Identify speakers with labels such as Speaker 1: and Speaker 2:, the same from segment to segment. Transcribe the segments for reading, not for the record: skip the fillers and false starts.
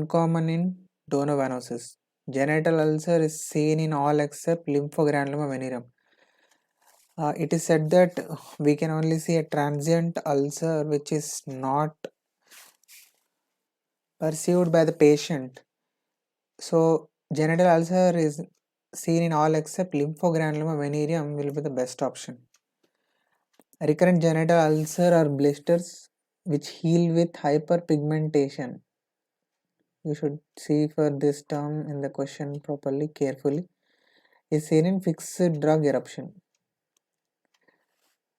Speaker 1: uncommon in donovanosis. Genital ulcer is seen in all except lymphogranuloma venereum. It is said that we can only see a transient ulcer which is not perceived by the patient. So genital ulcer is seen in all except lymphogranuloma venereum will be the best option. Recurrent genital ulcer are blisters which heal with hyperpigmentation. You should see for this term in the question properly, carefully. Is seen in fixed drug eruption.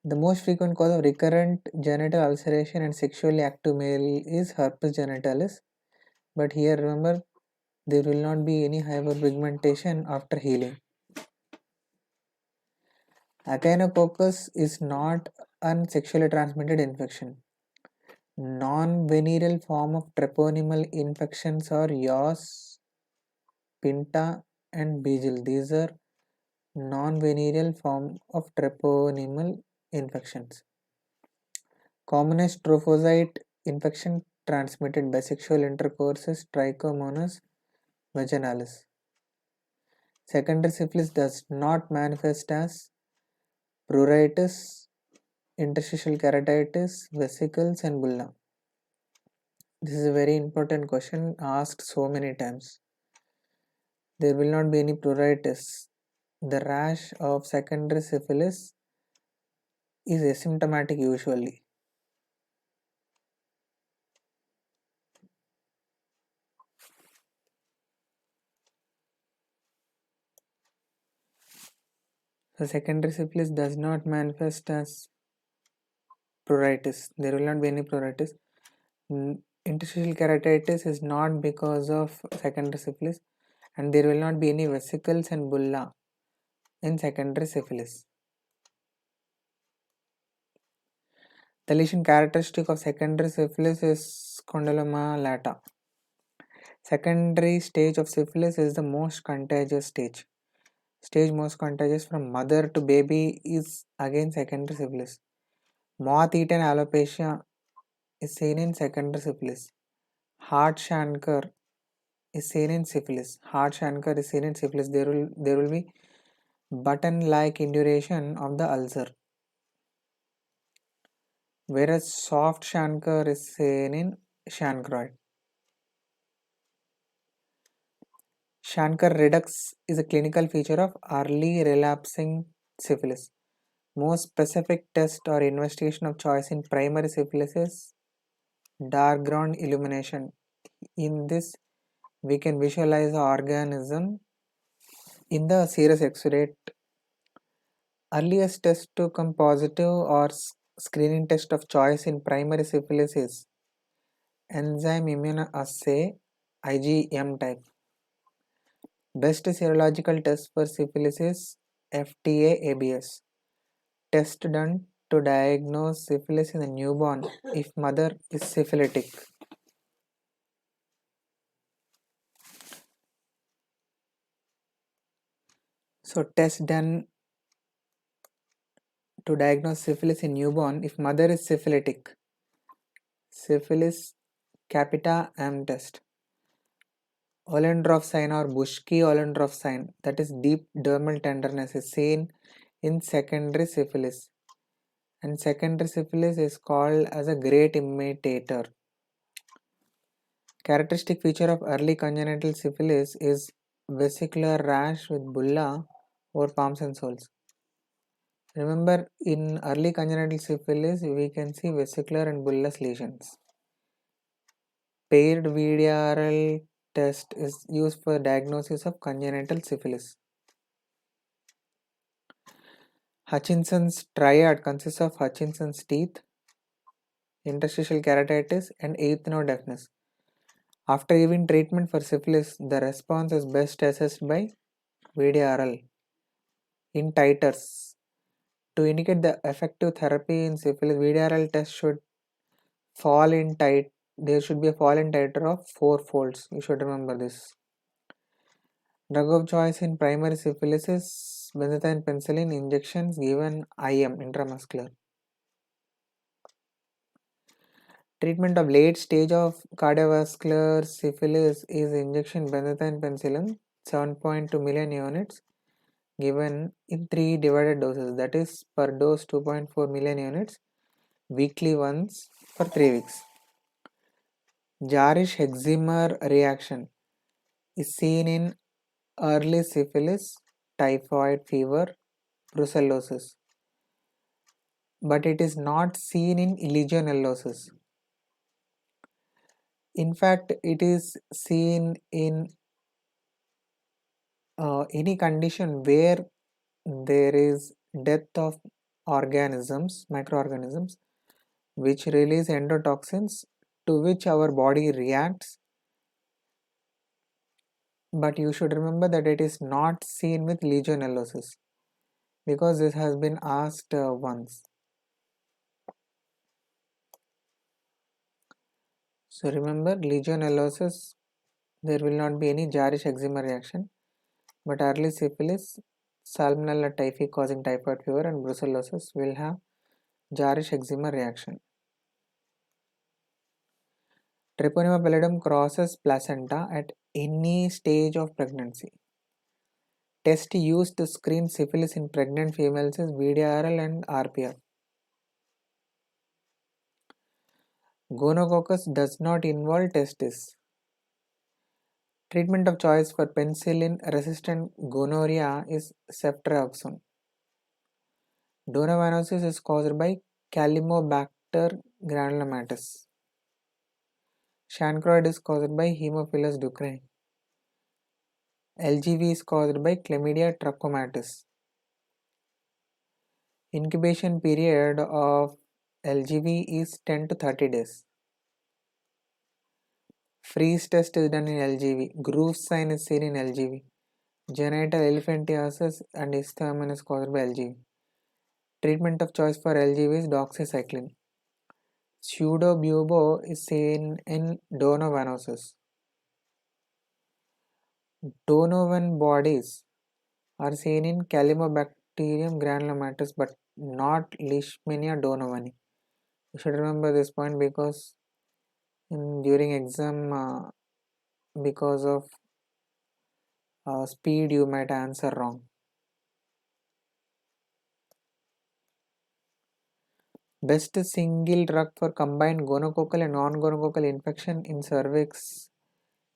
Speaker 1: The most frequent cause of recurrent genital ulceration in sexually active male is herpes genitalis. But here remember, there will not be any hyperpigmentation after healing. Echinococcus is not a sexually transmitted infection. Non-venereal form of treponema infections are yaws, pinta and bezel. These are non-venereal form of treponema infections. Commonest trophozoite infection transmitted by sexual intercourse is Trichomonas vaginalis. Secondary syphilis does not manifest as pruritus, interstitial keratitis, vesicles and bulla. This is a very important question asked so many times. There will not be any pruritus. The rash of secondary syphilis is asymptomatic usually. So secondary syphilis does not manifest as pruritus. There will not be any pruritus. Interstitial keratitis is not because of secondary syphilis, and there will not be any vesicles and bulla in secondary syphilis. The lesion characteristic of secondary syphilis is condyloma lata. Secondary stage of syphilis is the most contagious stage. Stage most contagious from mother to baby is again secondary syphilis. Moth-eaten alopecia is seen in secondary syphilis. Heart chancre is seen in syphilis. Heart chancre is seen in syphilis. There will be button-like induration of the ulcer. Whereas soft chancre is seen in chancroid. Chancre redux is a clinical feature of early relapsing syphilis. Most specific test or investigation of choice in primary syphilis is dark ground illumination. In this, we can visualize the organism in the serous X-ray. Earliest test to come positive or screening test of choice in primary syphilis is enzyme immunoassay IgM type. Best serological test for syphilis is FTA-ABS. Test done to diagnose syphilis in a newborn if mother is syphilitic. So test done to diagnose syphilis in newborn if mother is syphilitic. Syphilis capita M test. Ollendorff sign or Buschke-Ollendorff sign, that is deep dermal tenderness, is seen in secondary syphilis. And secondary syphilis is called as a great imitator. Characteristic feature of early congenital syphilis is vesicular rash with bulla over palms and soles. Remember, in early congenital syphilis, we can see vesicular and bullous lesions. Paired VDRL test is used for diagnosis of congenital syphilis. Hutchinson's triad consists of Hutchinson's teeth, interstitial keratitis, and eighth nerve deafness. After giving treatment for syphilis, the response is best assessed by VDRL in titers. To indicate the effective therapy in syphilis, VDRL test should fall in titer. There should be a fall in titer of 4 folds. You should remember this. Drug of choice in primary syphilis is benzathine penicillin injections given IM, intramuscular. Treatment of late stage of cardiovascular syphilis is injection benzathine penicillin 7.2 million units given in 3 divided doses, that is per dose 2.4 million units weekly once for 3 weeks. Jarisch Hexamer reaction is seen in early syphilis, typhoid fever, brucellosis, but it is not seen in legionellosis. In fact, it is seen in any condition where there is death of organisms, microorganisms, which release endotoxins to which our body reacts. But you should remember that it is not seen with legionellosis because this has been asked once. So remember, legionellosis, there will not be any Jarisch eczema reaction, but early syphilis, salmonella typhi causing typhoid fever and brucellosis will have Jarisch eczema reaction. Treponema pallidum crosses placenta at any stage of pregnancy. Test used to screen syphilis in pregnant females is VDRL and RPR. Gonococcus does not involve testis. Treatment of choice for penicillin-resistant gonorrhea is ceftriaxone. Donovanosis is caused by Calimobacter granulomatis. Chancroid is caused by Haemophilus ducrei. LGV is caused by Chlamydia trachomatis. Incubation period of LGV is 10 to 30 days. Freeze test is done in LGV. Groove sign is seen in LGV. Genital elephantiasis and ichthyomen is caused by LGV. Treatment of choice for LGV is doxycycline. Pseudobubo is seen in donovanosis. Donovan bodies are seen in Calimobacterium granulomatis but not Leishmania donovani. You should remember this point because during exam because of speed you might answer wrong. Best single drug for combined gonococcal and non-gonococcal infection in cervix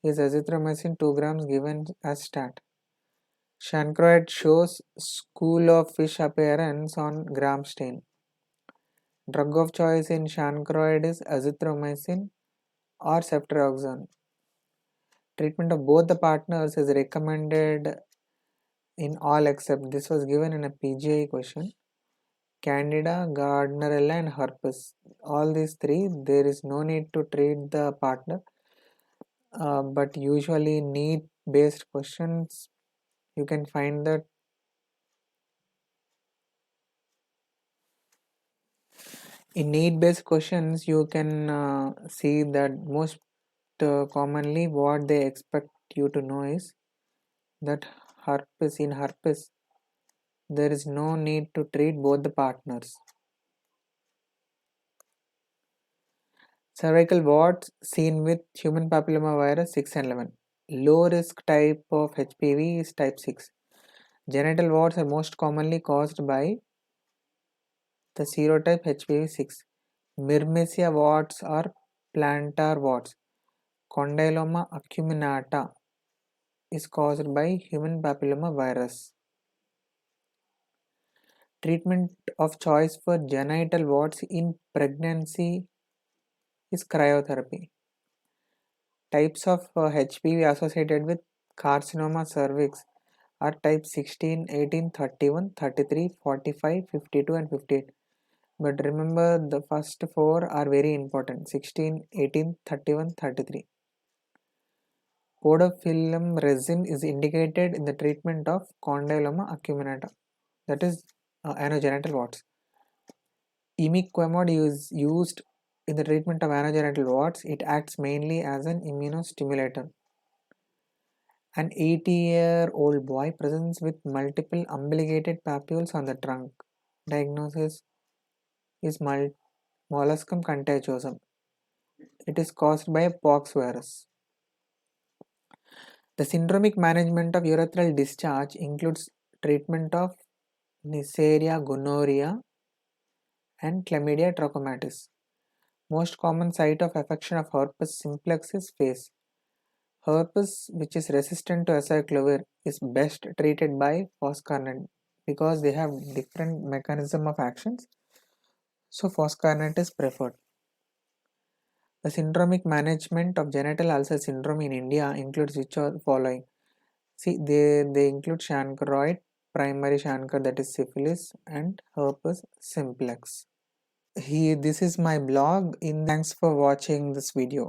Speaker 1: is azithromycin 2 grams given as stat. Chancroid shows school of fish appearance on gram stain. Drug of choice in chancroid is azithromycin or ceftriaxone. Treatment of both the partners is recommended in all except this was given in a PGI question. Candida, Gardnerella and Herpes. All these three, there is no need to treat the partner. But usually NEET based questions, you can find that in NEET based questions, you can see that most commonly what they expect you to know is that in herpes, there is no need to treat both the partners. Cervical warts seen with human papillomavirus 6 and 11. Low risk type of HPV is type 6. Genital warts are most commonly caused by the serotype HPV 6. Myrmecia warts are plantar warts. Condyloma acuminata is caused by human papillomavirus. Treatment of choice for genital warts in pregnancy is cryotherapy. Types of HPV associated with carcinoma cervix are type 16, 18, 31, 33, 45, 52 and 58. But remember the first 4 are very important: 16, 18, 31, 33. Podophyllum resin is indicated in the treatment of condyloma acuminata, that is anogenital warts. Imiquimod is used in the treatment of anogenital warts. It acts mainly as an immunostimulator. An 80-year-old boy presents with multiple umbilicated papules on the trunk. Diagnosis is molluscum contagiosum. It is caused by pox virus. The syndromic management of urethral discharge includes treatment of Neisseria gonorrhea and chlamydia trachomatis. Most common site of affection of herpes simplex is face. Herpes, which is resistant to acyclovir, is best treated by foscarnet because they have different mechanism of actions. So foscarnet is preferred. The syndromic management of genital ulcer syndrome in India includes which are following. See, they include chancroid, primary chancre, that is syphilis, and herpes simplex. This is my blog. Thanks for watching this video.